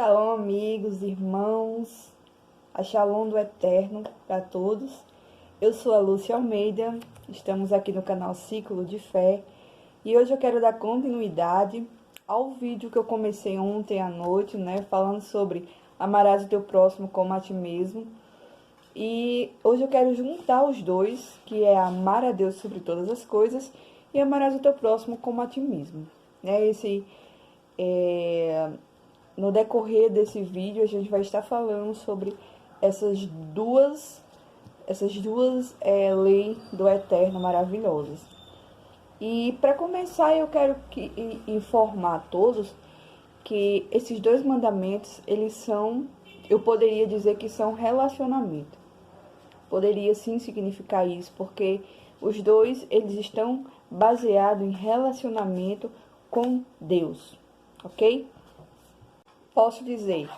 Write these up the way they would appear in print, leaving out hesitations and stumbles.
Shalom, amigos, irmãos, a Shalom do Eterno para todos. Eu sou a Lúcia Almeida, estamos aqui no canal Ciclo de Fé e hoje eu quero dar continuidade ao vídeo que eu comecei ontem à noite, falando sobre amarás o teu próximo como a ti mesmo. E hoje eu quero juntar os dois, que é amar a Deus sobre todas as coisas e amarás o teu próximo como a ti mesmo. No decorrer desse vídeo, a gente vai estar falando sobre essas duas leis do Eterno maravilhosas. E para começar, eu quero informar a todos que esses dois mandamentos, eles são, eu poderia dizer que são relacionamento. Poderia sim significar isso, porque os dois, eles estão baseados em relacionamento com Deus, ok? Posso dizer,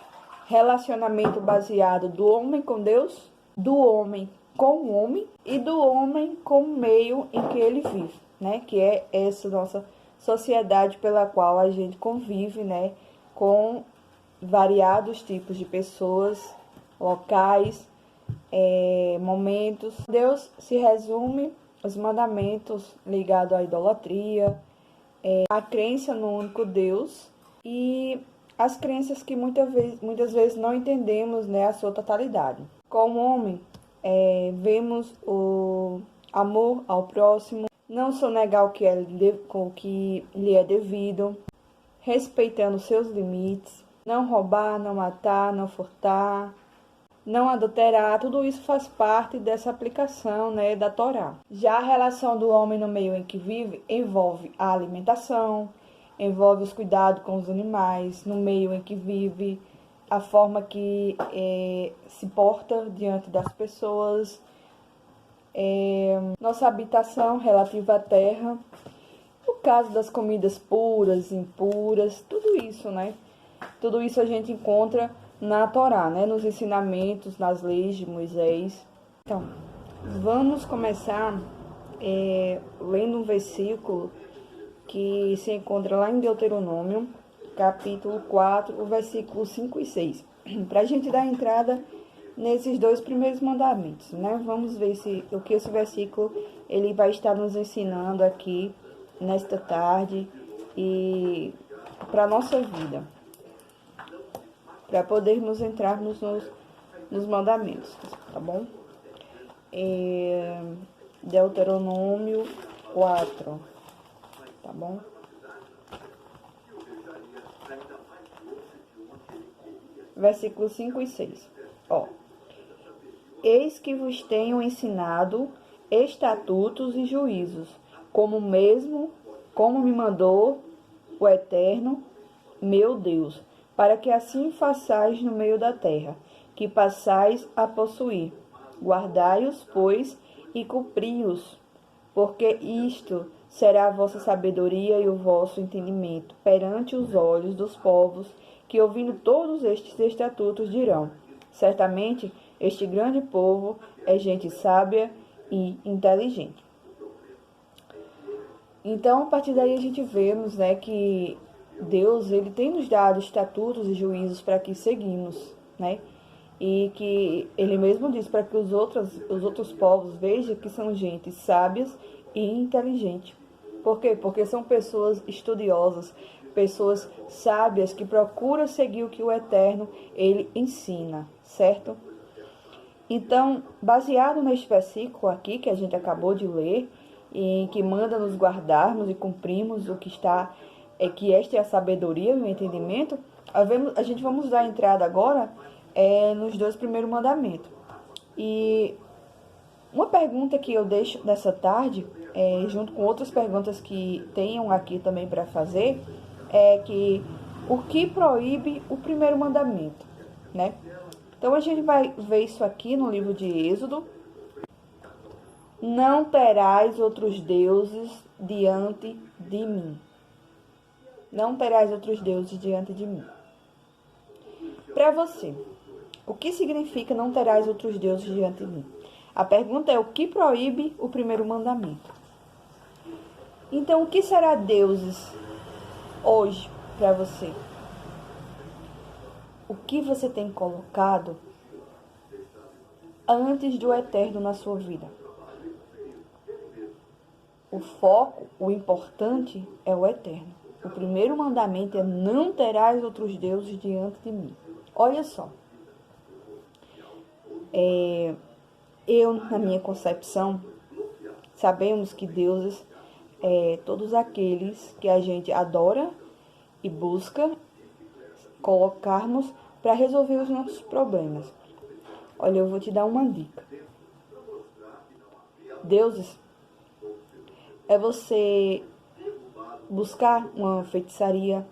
relacionamento baseado do homem com Deus, do homem com o homem e do homem com o meio em que ele vive, que é essa nossa sociedade pela qual a gente convive, com variados tipos de pessoas, locais, momentos. Deus se resume os mandamentos ligados à idolatria, a crença no único Deus e as crenças que muitas vezes não entendemos, a sua totalidade. Como homem, vemos o amor ao próximo, não sonegar o que lhe é devido, respeitando seus limites, não roubar, não matar, não furtar, não adulterar. Tudo isso faz parte dessa aplicação, da Torá. Já a relação do homem no meio em que vive envolve a alimentação, envolve os cuidados com os animais, no meio em que vive, a forma que se porta diante das pessoas, nossa habitação relativa à terra, o caso das comidas puras, impuras, tudo isso, Tudo isso a gente encontra na Torá, nos ensinamentos, nas leis de Moisés. Então, vamos começar lendo um versículo que se encontra lá em Deuteronômio, capítulo 4, o versículo 5 e 6. Para a gente dar entrada nesses dois primeiros mandamentos, Vamos ver o que esse versículo ele vai estar nos ensinando aqui nesta tarde e para a nossa vida, para podermos entrarmos nos mandamentos, tá bom? Deuteronômio 4, tá bom? Versículos 5 e 6. Eis que vos tenho ensinado estatutos e juízos, como me mandou o Eterno, meu Deus, para que assim façais no meio da terra, que passais a possuir. Guardai-os, pois, e cumpri-os, porque isto será a vossa sabedoria e o vosso entendimento perante os olhos dos povos, que ouvindo todos estes estatutos dirão: certamente este grande povo é gente sábia e inteligente. Então, a partir daí a gente vemos, que Deus ele tem nos dado estatutos e juízos para que seguimos, E que ele mesmo diz para que os outros povos vejam que são gente sábias e inteligente. Por quê? Porque são pessoas estudiosas, pessoas sábias que procuram seguir o que o Eterno ele ensina, certo? Então, baseado neste versículo aqui que a gente acabou de ler, e que manda nos guardarmos e cumprirmos o que está, que esta é a sabedoria e o entendimento, a gente vamos dar entrada agora nos dois primeiros mandamentos. E uma pergunta que eu deixo nessa tarde, junto com outras perguntas que tenham aqui também para fazer, é que o que proíbe o primeiro mandamento, Então, a gente vai ver isso aqui no livro de Êxodo. Não terás outros deuses diante de mim. Não terás outros deuses diante de mim. Para você, o que significa não terás outros deuses diante de mim? A pergunta é o que proíbe o primeiro mandamento. Então, o que será deuses hoje para você? o que você tem colocado antes do eterno na sua vida. O foco, o importante é o eterno. O primeiro mandamento é: não terás outros deuses diante de mim. Olha só. Eu, na minha concepção, sabemos que deuses todos aqueles que a gente adora e busca colocarmos para resolver os nossos problemas. Olha, eu vou te dar uma dica. Deuses é você buscar uma feitiçaria,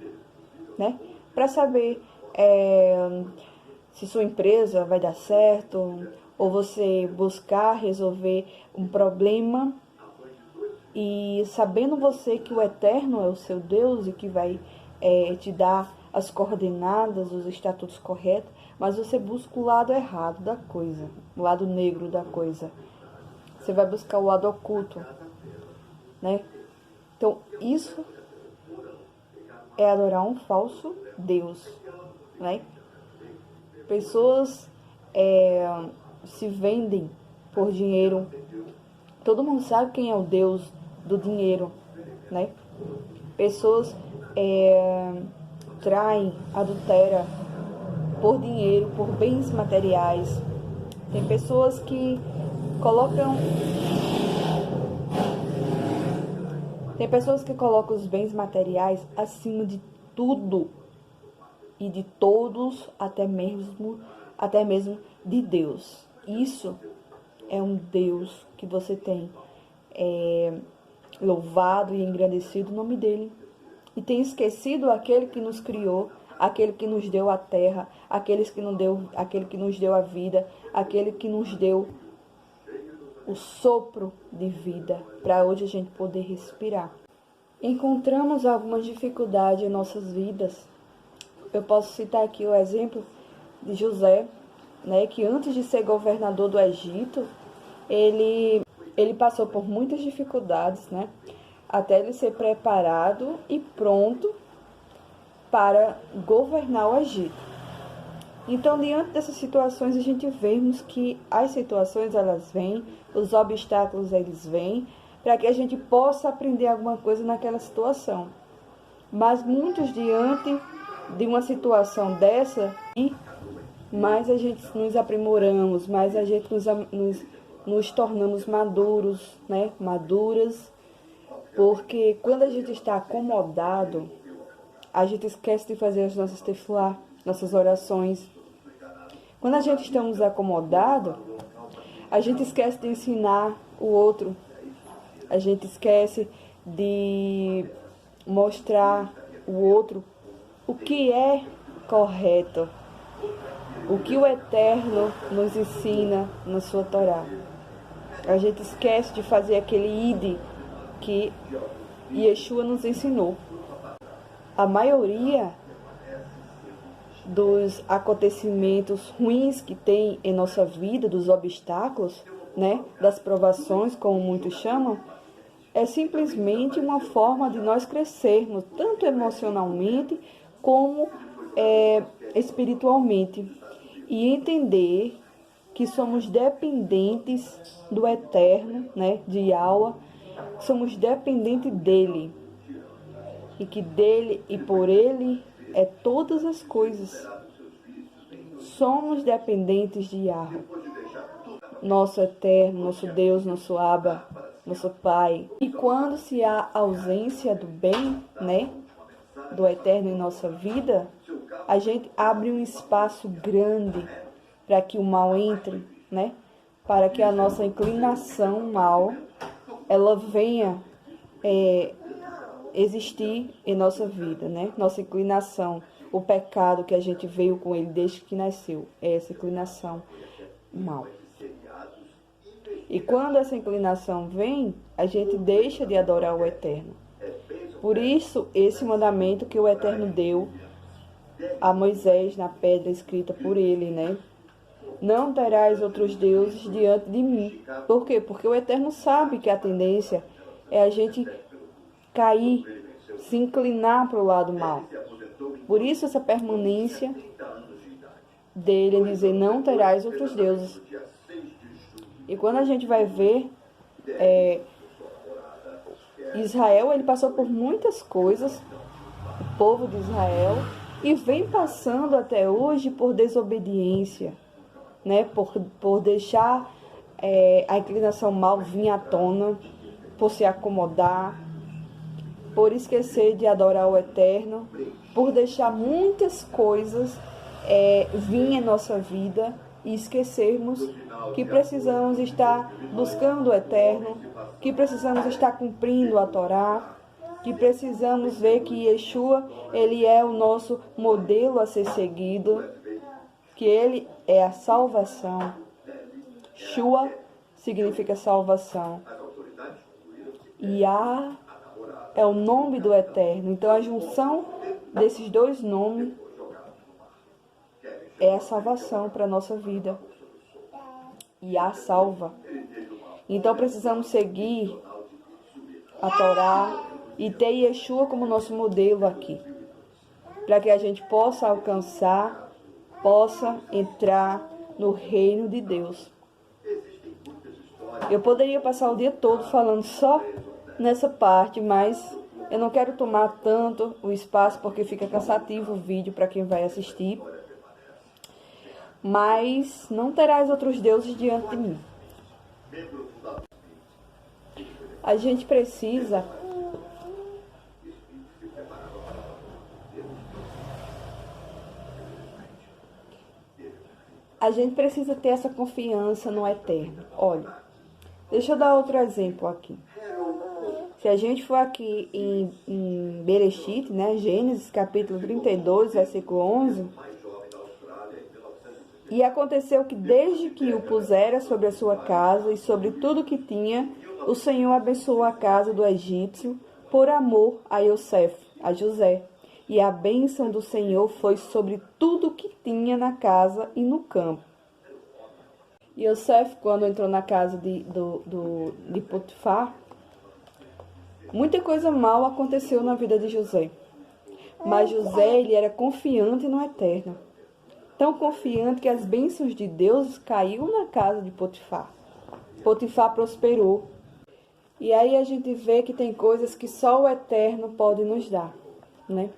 né? Para saber se sua empresa vai dar certo, ou você buscar resolver um problema e sabendo você que o eterno é o seu Deus e que vai te dar as coordenadas, os estatutos corretos, mas você busca o lado errado da coisa, o lado negro da coisa. Você vai buscar o lado oculto, né? Então, isso é adorar um falso Deus, né? Pessoas se vendem por dinheiro. Todo mundo sabe quem é o Deus do dinheiro, né? Pessoas traem, adulteram por dinheiro, por bens materiais. Tem pessoas que colocam os bens materiais acima de tudo e de todos, até mesmo de Deus. Isso é um Deus que você tem louvado e engrandecido o nome dele. E tem esquecido aquele que nos criou, aquele que nos deu a terra, aquele que nos deu a vida, aquele que nos deu o sopro de vida, para hoje a gente poder respirar. Encontramos algumas dificuldades em nossas vidas. Eu posso citar aqui o exemplo de José, né, que antes de ser governador do Egito, ele passou por muitas dificuldades, né, até ele ser preparado e pronto para governar o Egito. Então, diante dessas situações, a gente vemos que as situações, elas vêm, os obstáculos, eles vêm, para que a gente possa aprender alguma coisa naquela situação. Mas muitos, diante de uma situação dessa, mais a gente nos aprimoramos, mais a gente nos tornamos maduros, né? Maduras, porque quando a gente está acomodado, a gente esquece de fazer as nossas tefilá, nossas orações. Quando a gente estamos acomodados, a gente esquece de ensinar o outro. A gente esquece de mostrar o outro o que é correto, o que o Eterno nos ensina na sua Torá. A gente esquece de fazer aquele id que Yeshua nos ensinou. A maioria dos acontecimentos ruins que tem em nossa vida, dos obstáculos, né, das provações, como muitos chamam, é simplesmente uma forma de nós crescermos, tanto emocionalmente como espiritualmente, e entender que somos dependentes do Eterno, né, de Yahweh, somos dependentes dele, e que dele e por ele é todas as coisas. Somos dependentes de Yahweh, nosso Eterno, nosso Deus, nosso Abba, nosso Pai. E quando se há ausência do bem, né, do Eterno em nossa vida, a gente abre um espaço grande para que o mal entre, né, para que a nossa inclinação mal, ela venha existir em nossa vida, né? Nossa inclinação, o pecado que a gente veio com ele desde que nasceu, é essa inclinação mal. E quando essa inclinação vem, a gente deixa de adorar o Eterno. Por isso, esse mandamento que o Eterno deu a Moisés na pedra escrita por ele, né? Não terás outros deuses diante de mim. Por quê? Porque o Eterno sabe que a tendência é a gente cair, se inclinar para o lado mal. Por isso essa permanência dele em dizer, não terás outros deuses. E quando a gente vai ver, Israel, ele passou por muitas coisas, o povo de Israel, e vem passando até hoje por desobediência, né? Por deixar a inclinação mal vir à tona, por se acomodar, por esquecer de adorar o Eterno, por deixar muitas coisas vir em nossa vida e esquecermos que precisamos estar buscando o Eterno, que precisamos estar cumprindo a Torá, que precisamos ver que Yeshua, ele é o nosso modelo a ser seguido, que ele é a salvação. Shua significa salvação. Yah é o nome do Eterno. Então a junção desses dois nomes é a salvação para a nossa vida. Yah salva. Então precisamos seguir a Torá e ter Yeshua como nosso modelo aqui, para que a gente possa alcançar, possa entrar no reino de Deus. Eu poderia passar o dia todo falando só nessa parte, mas eu não quero tomar tanto o espaço porque fica cansativo o vídeo para quem vai assistir. Mas não terás outros deuses diante de mim. A gente precisa ter essa confiança no Eterno. Olha, deixa eu dar outro exemplo aqui. Se a gente for aqui em Bereshit, né, Gênesis capítulo 32, versículo 11... E aconteceu que desde que o pusera sobre a sua casa e sobre tudo que tinha, o Senhor abençoou a casa do egípcio por amor a Yosef, a José. E a bênção do Senhor foi sobre tudo que tinha na casa e no campo. Yosef, quando entrou na casa de Potifar, muita coisa mal aconteceu na vida de José. Mas José, ele era confiante no Eterno. Tão confiante que as bênçãos de Deus caíram na casa de Potifar. Potifar prosperou. E aí a gente vê que tem coisas que só o Eterno pode nos dar, né?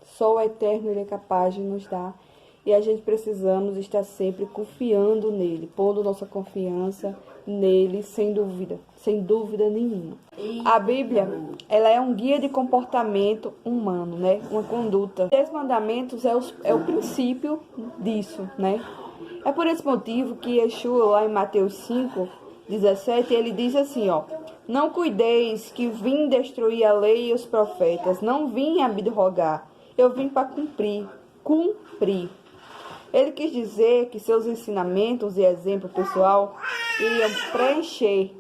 Só o Eterno ele é capaz de nos dar. E a gente precisamos estar sempre confiando nele, pondo nossa confiança nele, sem dúvida nenhuma. A Bíblia, ela é um guia de comportamento humano, né? Uma conduta. Os 10 mandamentos é o princípio disso, né? É por esse motivo que Yeshua, lá em Mateus 5:17, ele diz assim, ó: não cuideis que vim destruir a lei e os profetas, não vim abrogar, eu vim para cumprir. Ele quis dizer que seus ensinamentos e exemplo pessoal iriam preencher,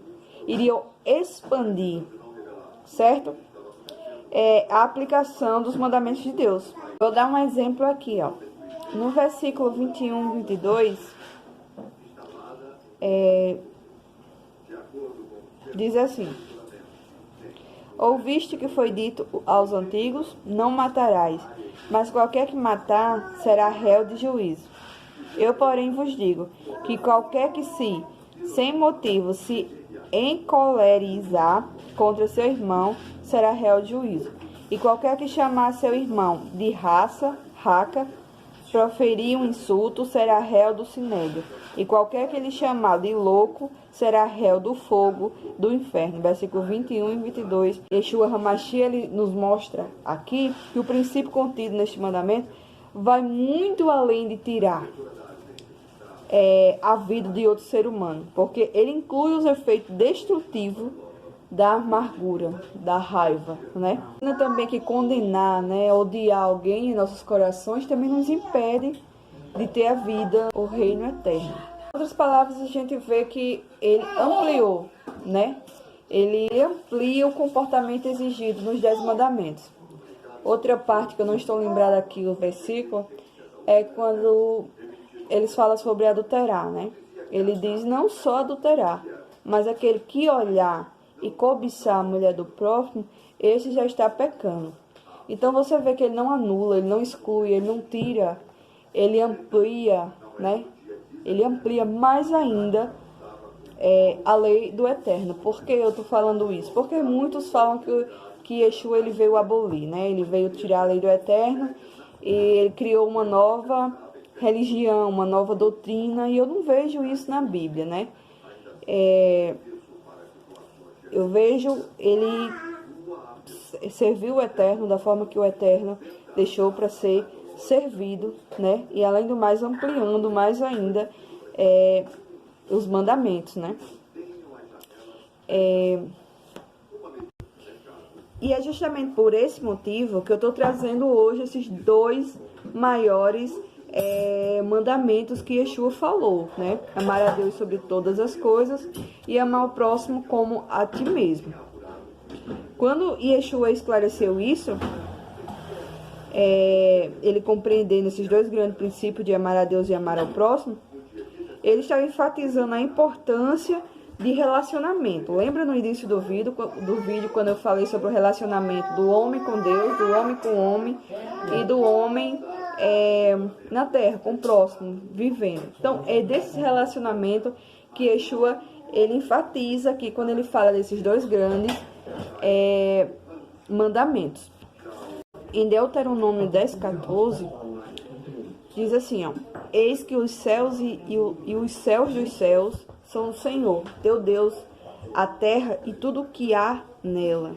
iriam expandir, certo? A aplicação dos mandamentos de Deus. Vou dar um exemplo aqui, ó. No versículo 21, 22, diz assim: ouviste que foi dito aos antigos, não matarás, mas qualquer que matar será réu de juízo. Eu, porém, vos digo que qualquer que sem motivo, se encolerizar contra seu irmão, será réu de juízo. E qualquer que chamar seu irmão de raca, proferir um insulto, será réu do sinédrio. E qualquer que lhe chamar de louco, será réu do fogo do inferno. Versículo 21 e 22. Yeshua HaMashiach, ele nos mostra aqui que o princípio contido neste mandamento vai muito além de tirar a vida de outro ser humano, porque ele inclui os efeitos destrutivos da amargura, da raiva, né? Também que condenar, né, odiar alguém em nossos corações também nos impede de ter a vida, o reino eterno. Em outras palavras, a gente vê que ele ampliou, né? Ele amplia o comportamento exigido nos 10 mandamentos. Outra parte que eu não estou lembrada aqui do versículo é quando eles falam sobre adulterar, né? Ele diz não só adulterar, mas aquele que olhar e cobiçar a mulher do próximo, esse já está pecando. Então você vê que ele não anula, ele não exclui, ele não tira, ele amplia né? Ele amplia mais ainda a lei do eterno. Por que eu estou falando isso? Porque muitos falam que Yeshua ele veio abolir, né? Ele veio tirar a lei do eterno e ele criou uma nova religião, uma nova doutrina, e eu não vejo isso na Bíblia, né? Eu vejo ele serviu o eterno da forma que o eterno deixou para ser servido, né? E além do mais, ampliando mais ainda os mandamentos, né? E é justamente por esse motivo que eu estou trazendo hoje esses dois maiores mandamentos que Yeshua falou, né? Amar a Deus sobre todas as coisas e amar o próximo como a ti mesmo. Quando Yeshua esclareceu isso, ele compreendendo esses dois grandes princípios de amar a Deus e amar ao próximo, ele estava enfatizando a importância de relacionamento. Lembra no início do vídeo quando eu falei sobre o relacionamento do homem com Deus, do homem com o homem e do homem na terra, com o próximo, vivendo. Então, é desse relacionamento que Yeshua ele enfatiza aqui quando ele fala desses dois grandes mandamentos. Em Deuteronômio 10:14, diz assim, ó: eis que os céus e os céus dos céus são o Senhor, teu Deus, a terra e tudo o que há nela.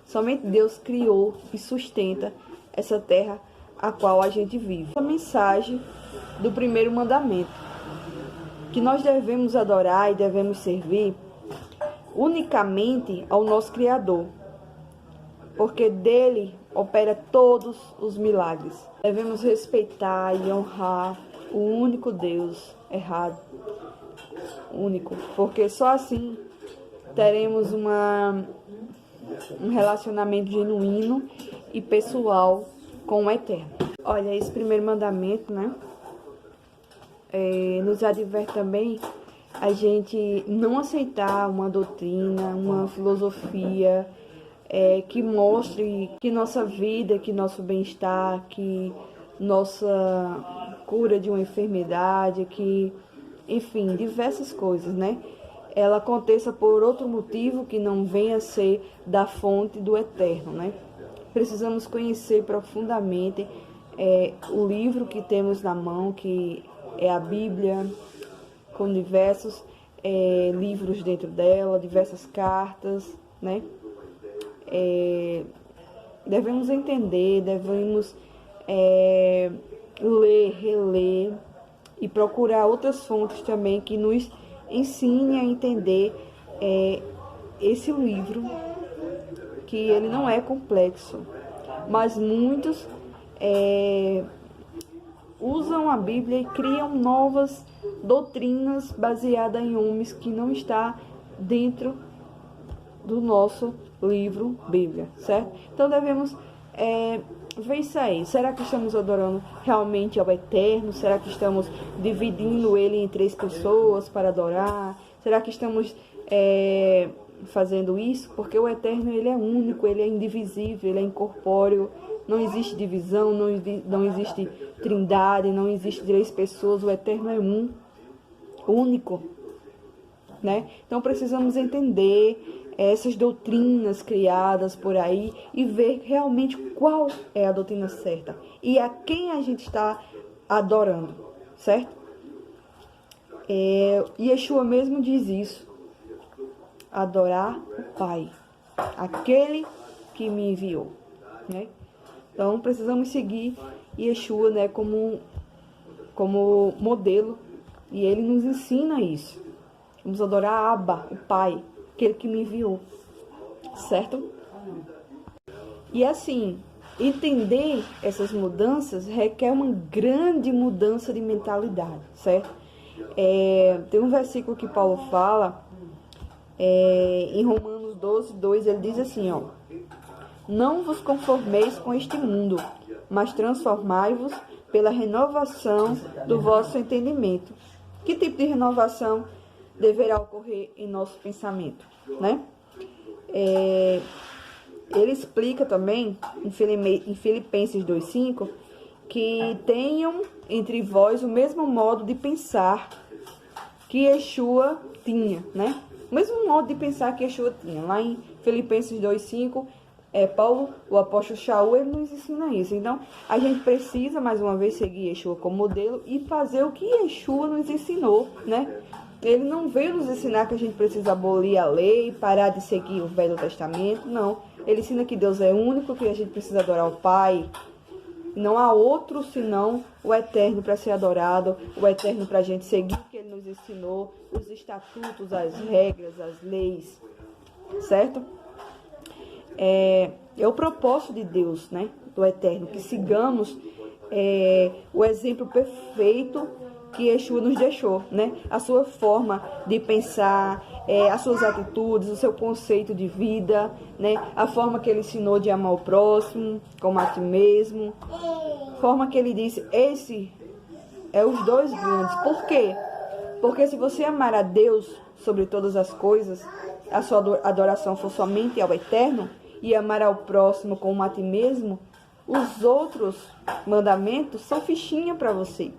Somente Deus criou e sustenta essa terra a qual a gente vive. A mensagem do primeiro mandamento, que nós devemos adorar e devemos servir unicamente ao nosso Criador, porque dele opera todos os milagres. Devemos respeitar e honrar o único Deus único, porque só assim teremos um relacionamento genuíno e pessoal com o Eterno. Olha, esse primeiro mandamento, né, nos adverte também a gente não aceitar uma doutrina, uma filosofia que mostre que nossa vida, que nosso bem-estar, que nossa cura de uma enfermidade, que, enfim, diversas coisas, né? Ela aconteça por outro motivo que não venha a ser da fonte do eterno, né? Precisamos conhecer profundamente o livro que temos na mão, que é a Bíblia, com diversos livros dentro dela, diversas cartas, né? Devemos entender, devemos ler, reler e procurar outras fontes também que nos ensinem a entender esse livro, que ele não é complexo, mas muitos usam a Bíblia e criam novas doutrinas baseadas em homens que não está dentro do nosso livro Bíblia, certo? Então devemos ver isso aí. Será que estamos adorando realmente ao Eterno? Será que estamos dividindo ele em 3 pessoas para adorar? Será que estamos fazendo isso? Porque o Eterno ele é único, ele é indivisível, ele é incorpóreo. Não existe divisão, não existe trindade, não existe 3 pessoas. O Eterno é único, né? Então precisamos entender essas doutrinas criadas por aí e ver realmente qual é a doutrina certa e a quem a gente está adorando, certo? Yeshua mesmo diz isso: adorar o Pai, aquele que me enviou, né? Então precisamos seguir Yeshua, né, como modelo, e ele nos ensina isso. Vamos adorar Abba, o Pai, aquele que me enviou, certo? E assim, entender essas mudanças requer uma grande mudança de mentalidade, certo? Tem um versículo que Paulo fala, em Romanos 12:2, ele diz assim, ó: não vos conformeis com este mundo, mas transformai-vos pela renovação do vosso entendimento. Que tipo de renovação deverá ocorrer em nosso pensamento, né? Ele explica também, em Filipenses 2:5, que tenham entre vós o mesmo modo de pensar que Yeshua tinha, né? O mesmo modo de pensar que Yeshua tinha. Lá em Filipenses 2:5, Paulo, o apóstolo Shaul, ele nos ensina isso. Então, a gente precisa, mais uma vez, seguir Yeshua como modelo e fazer o que Yeshua nos ensinou, né? Ele não veio nos ensinar que a gente precisa abolir a lei, parar de seguir o Velho Testamento, não. Ele ensina que Deus é único, que a gente precisa adorar o Pai. Não há outro senão o Eterno para ser adorado, o Eterno para a gente seguir o que Ele nos ensinou, os estatutos, as regras, as leis, certo? É o propósito de Deus, né? Do Eterno, que sigamos o exemplo perfeito que Yeshua nos deixou, né? A sua forma de pensar, as suas atitudes, o seu conceito de vida, né? A forma que ele ensinou de amar o próximo, como a ti mesmo. A forma que ele disse, esse é os dois grandes. Por quê? Porque se você amar a Deus sobre todas as coisas, a sua adoração for somente ao Eterno, e amar ao próximo como a ti mesmo, os outros mandamentos são fichinha para você.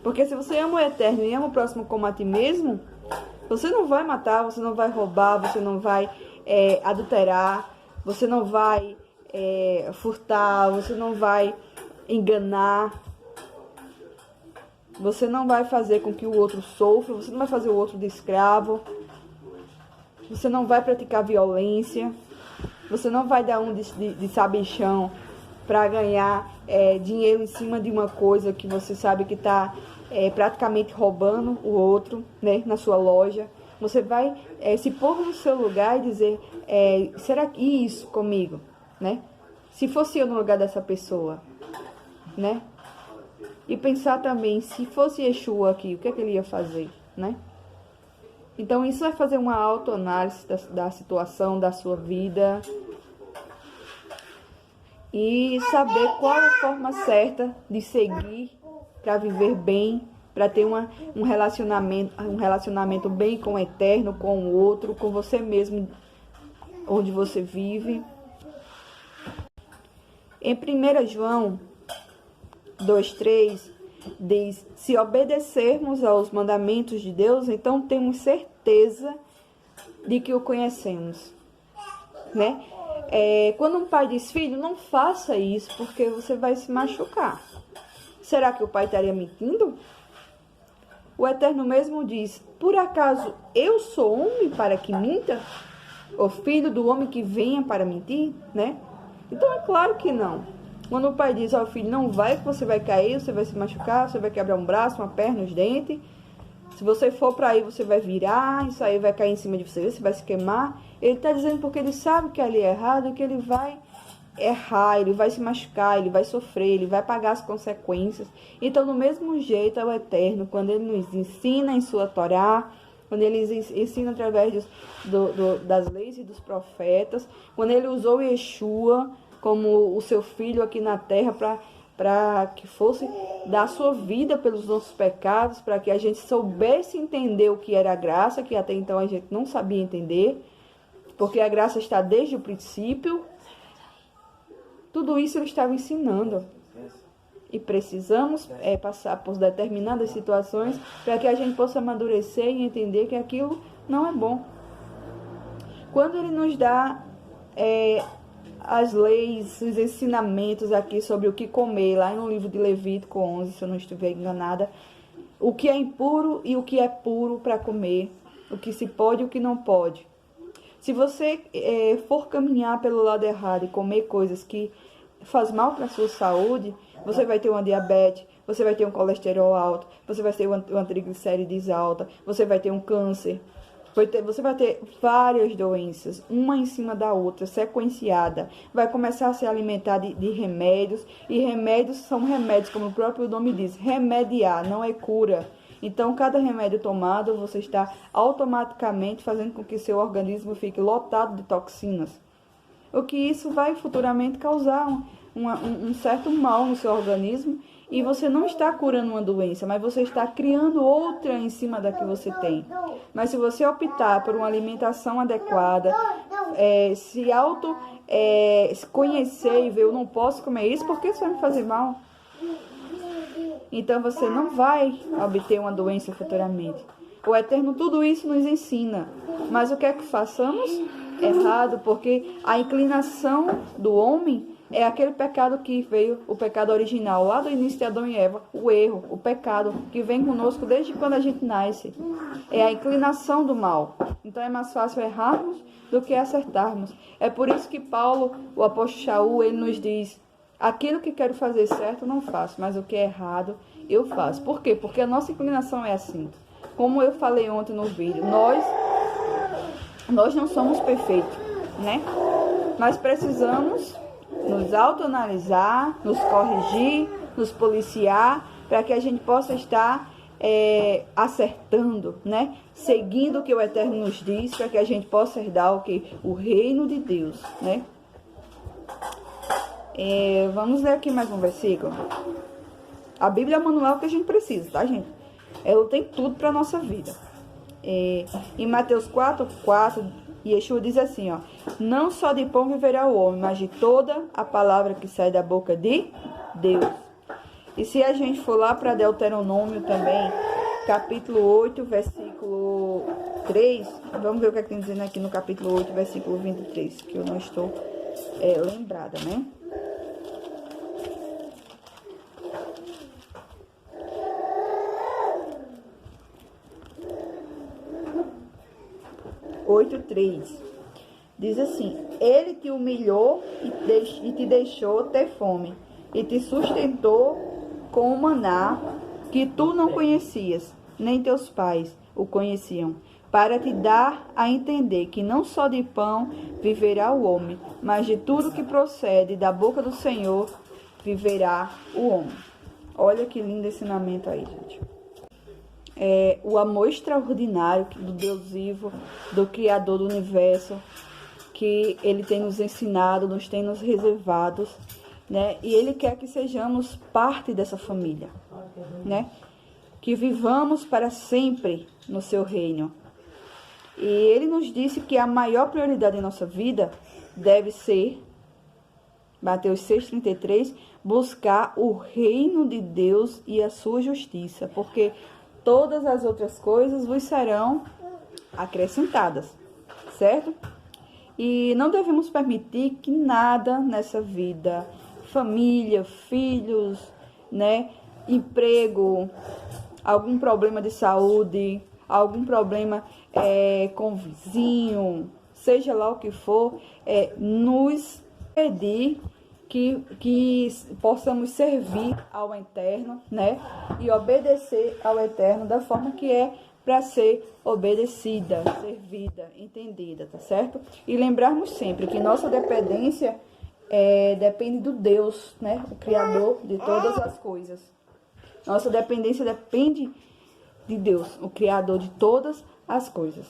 Porque se você ama o Eterno e ama o próximo como a ti mesmo, você não vai matar, você não vai roubar, você não vai adulterar, você não vai furtar, você não vai enganar, você não vai fazer com que o outro sofra, você não vai fazer o outro de escravo, você não vai praticar violência, você não vai dar um de sabichão para ganhar dinheiro em cima de uma coisa que você sabe que está praticamente roubando o outro, né, na sua loja. Você vai se pôr no seu lugar e dizer, será que isso comigo, né? Se fosse eu no lugar dessa pessoa, né? E pensar também, se fosse Yeshua aqui, o que é que ele ia fazer, né? Então isso vai fazer uma autoanálise da situação, da sua vida, e saber qual é a forma certa de seguir para viver bem, para ter um relacionamento bem com o Eterno, com o outro, com você mesmo, onde você vive. Em 1 João 2:3 diz, se obedecermos aos mandamentos de Deus, então temos certeza de que o conhecemos, né? Quando um pai diz, filho, não faça isso porque você vai se machucar. Será que o pai estaria mentindo? O Eterno mesmo diz, por acaso eu sou homem para que minta? O filho do homem que venha para mentir, né? Então é claro que não. Quando o pai diz ao filho, não vai que você vai cair, você vai se machucar, você vai quebrar um braço, uma perna, os dentes. Se você for para aí, você vai virar, isso aí vai cair em cima de você, você vai se queimar. Ele está dizendo porque ele sabe que ali é errado, que ele vai errar, ele vai se machucar, ele vai sofrer, ele vai pagar as consequências. Então, do mesmo jeito, é o Eterno, quando ele nos ensina em sua Torá, quando ele ensina através das leis e dos profetas, quando ele usou Yeshua como o seu filho aqui na terra para que fosse dar sua vida pelos nossos pecados, para que a gente soubesse entender o que era a graça, que até então a gente não sabia entender, porque a graça está desde o princípio. Tudo isso ele estava ensinando. E precisamos passar por determinadas situações para que a gente possa amadurecer e entender que aquilo não é bom. Quando ele nos dá as leis, os ensinamentos aqui sobre o que comer, lá no livro de Levítico 11, se eu não estiver enganada, o que é impuro e o que é puro para comer, o que se pode e o que não pode. Se você for caminhar pelo lado errado e comer coisas que faz mal para a sua saúde, você vai ter uma diabetes, você vai ter um colesterol alto, você vai ter uma triglicérides alta, você vai ter um câncer, você vai ter várias doenças, uma em cima da outra, sequenciada. Vai começar a se alimentar de remédios, e remédios são remédios, como o próprio nome diz, remediar, não é cura. Então, cada remédio tomado, você está automaticamente fazendo com que seu organismo fique lotado de toxinas. O que isso vai futuramente causar um certo mal no seu organismo, e você não está curando uma doença, mas você está criando outra em cima da que você tem. Mas se você optar por uma alimentação adequada, se conhecer e ver, eu não posso comer isso porque isso vai me fazer mal. então você não vai obter uma doença futuramente. O Eterno tudo isso nos ensina, mas o que é que façamos? Errado, porque a inclinação do homem é aquele pecado que veio, o pecado original, lá do início de Adão e Eva, o erro, o pecado que vem conosco desde quando a gente nasce. É a inclinação do mal. Então é mais fácil errarmos do que acertarmos. É por isso que Paulo, o apóstolo Shaul, ele nos diz: aquilo que quero fazer certo não faço, mas o que é errado eu faço. Por quê? Porque a nossa inclinação é assim. Como eu falei ontem no vídeo, nós não somos perfeitos, né? Nós precisamos nos autoanalisar, nos corrigir, nos policiar, para que a gente possa estar acertando, né? Seguindo o que o Eterno nos diz, para que a gente possa herdar o que? O reino de Deus, né? Vamos ler aqui mais um versículo. A Bíblia é o manual que a gente precisa, tá, gente? Ela tem tudo para a nossa vida. Em Mateus 4:4, Yeshua diz assim, ó: não só de pão viverá o homem, mas de toda a palavra que sai da boca de Deus. E se a gente for lá para Deuteronômio também, capítulo 8, versículo 3, vamos ver o que é que tem dizendo aqui no capítulo 8, versículo 23, que eu não estou lembrada, né? Diz assim: ele te humilhou e te deixou ter fome, e te sustentou com o maná que tu não conhecias, nem teus pais o conheciam, para te dar a entender que não só de pão viverá o homem, mas de tudo que procede da boca do Senhor viverá o homem. Olha que lindo ensinamento aí, gente. O amor extraordinário do Deus vivo, do Criador do universo, que Ele tem nos ensinado, nos tem nos reservados, né? E Ele quer que sejamos parte dessa família, né? Que vivamos para sempre no seu reino. E Ele nos disse que a maior prioridade em nossa vida deve ser, Mateus 6,33, buscar o reino de Deus e a sua justiça, porque todas as outras coisas vos serão acrescentadas, certo? E não devemos permitir que nada nessa vida, família, filhos, né, emprego, algum problema de saúde, algum problema com o vizinho, seja lá o que for, nos impedir que possamos servir ao Eterno, né? E obedecer ao Eterno da forma que é para ser obedecida, servida, entendida, tá certo? E lembrarmos sempre que nossa dependência depende do Deus, né? O Criador de todas as coisas. Nossa dependência depende de Deus, o Criador de todas as coisas.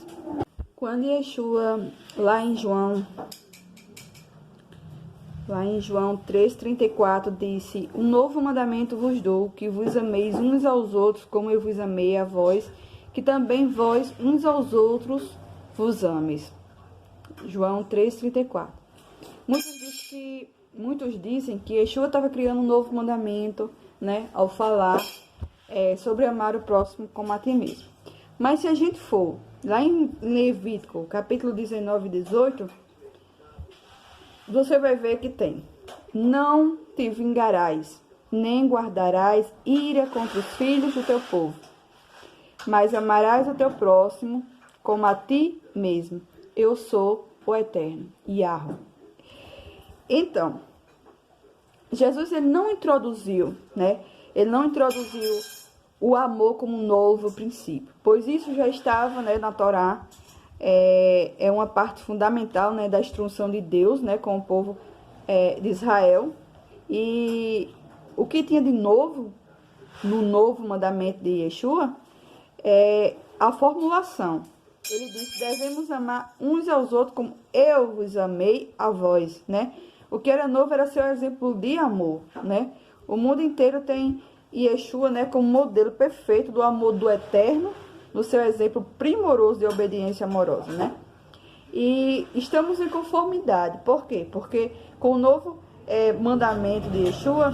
Quando Yeshua, lá em João 3,34, disse: um novo mandamento vos dou, que vos ameis uns aos outros, como eu vos amei a vós, que também vós uns aos outros vos ameis. João 3,34. Muitos dizem que Yeshua estava criando um novo mandamento, né, ao falar sobre amar o próximo como a ti mesmo. Mas se a gente for lá em Levítico, capítulo 19 e 18, você vai ver que tem: não te vingarás, nem guardarás ira contra os filhos do teu povo, mas amarás o teu próximo como a ti mesmo. Eu sou o Eterno, Yahweh. Então, Jesus, ele não introduziu, né? Ele não introduziu o amor como um novo princípio, pois isso já estava, né, na Torá. É uma parte fundamental, né, da instrução de Deus, né, com o povo de Israel. E o que tinha de novo no novo mandamento de Yeshua é a formulação. Ele disse: devemos amar uns aos outros como eu vos amei a vós, né? O que era novo era seu exemplo de amor, né? O mundo inteiro tem Yeshua, né, como modelo perfeito do amor do Eterno, no seu exemplo primoroso de obediência amorosa, né? E estamos em conformidade. Por quê? Porque com o novo mandamento de Yeshua,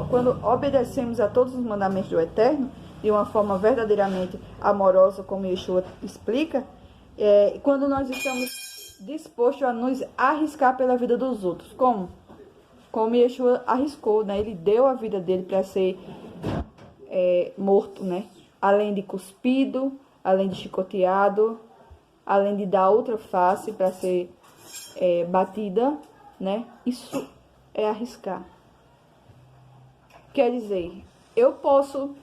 quando obedecemos a todos os mandamentos do Eterno, de uma forma verdadeiramente amorosa, como Yeshua explica, quando nós estamos dispostos a nos arriscar pela vida dos outros, como Yeshua arriscou, né? Ele deu a vida dele para ser morto, né? Além de cuspido, além de chicoteado, além de dar outra face para ser batida, né? Isso é arriscar. Quer dizer, eu posso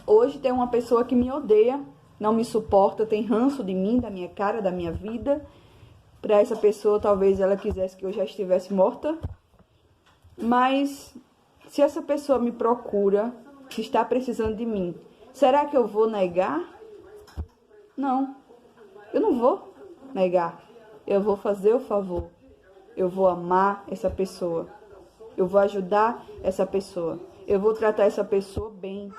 hoje ter uma pessoa que me odeia, não me suporta, tem ranço de mim, da minha cara, da minha vida. Para essa pessoa, talvez ela quisesse que eu já estivesse morta. Mas se essa pessoa me procura, que está precisando de mim, será que eu vou negar? Não, eu não vou negar. Eu vou fazer o favor. Eu vou amar essa pessoa. Eu vou ajudar essa pessoa. Eu vou tratar essa pessoa bem.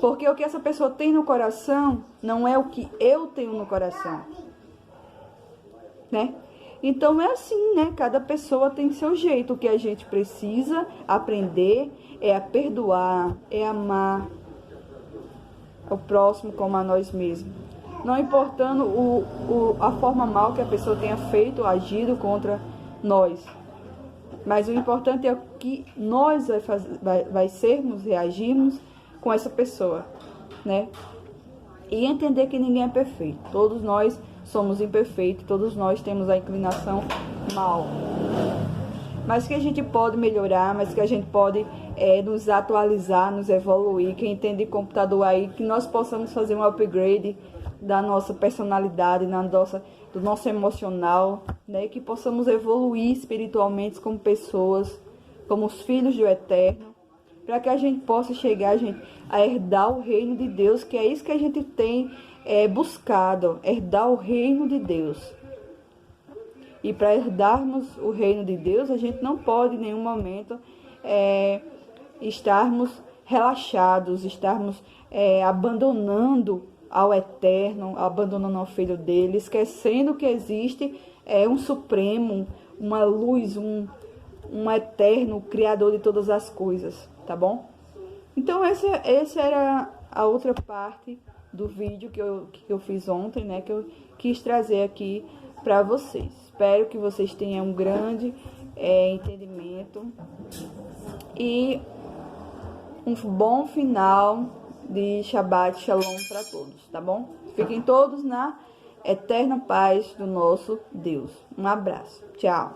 Porque o que essa pessoa tem no coração não é o que eu tenho no coração, né? Então é assim, né? Cada pessoa tem seu jeito. O que a gente precisa aprender é a perdoar, é amar o próximo como a nós mesmos. Não importando a forma mal que a pessoa tenha feito, agido contra nós. Mas o importante é o que nós vai sermos, reagirmos com essa pessoa, né? E entender que ninguém é perfeito. Todos nós somos imperfeitos, todos nós temos a inclinação mal. Mas que a gente pode melhorar, mas que a gente pode nos atualizar, nos evoluir. Quem entende computador aí, que nós possamos fazer um upgrade da nossa personalidade, do nosso emocional, né? Que possamos evoluir espiritualmente como pessoas, como os filhos do Eterno, para que a gente possa chegar, gente, a herdar o reino de Deus, que é isso que a gente tem buscado, herdar o reino de Deus. E para herdarmos o reino de Deus, a gente não pode em nenhum momento estarmos relaxados, estarmos abandonando ao Eterno, abandonando ao Filho dele, esquecendo que existe um Supremo, uma luz, um Eterno, Criador de todas as coisas, tá bom? Então essa era a outra parte do vídeo que eu fiz ontem, né, que eu quis trazer aqui para vocês. Espero que vocês tenham um grande entendimento e um bom final de Shabbat Shalom para todos, tá bom? Fiquem todos na eterna paz do nosso Deus. Um abraço. Tchau.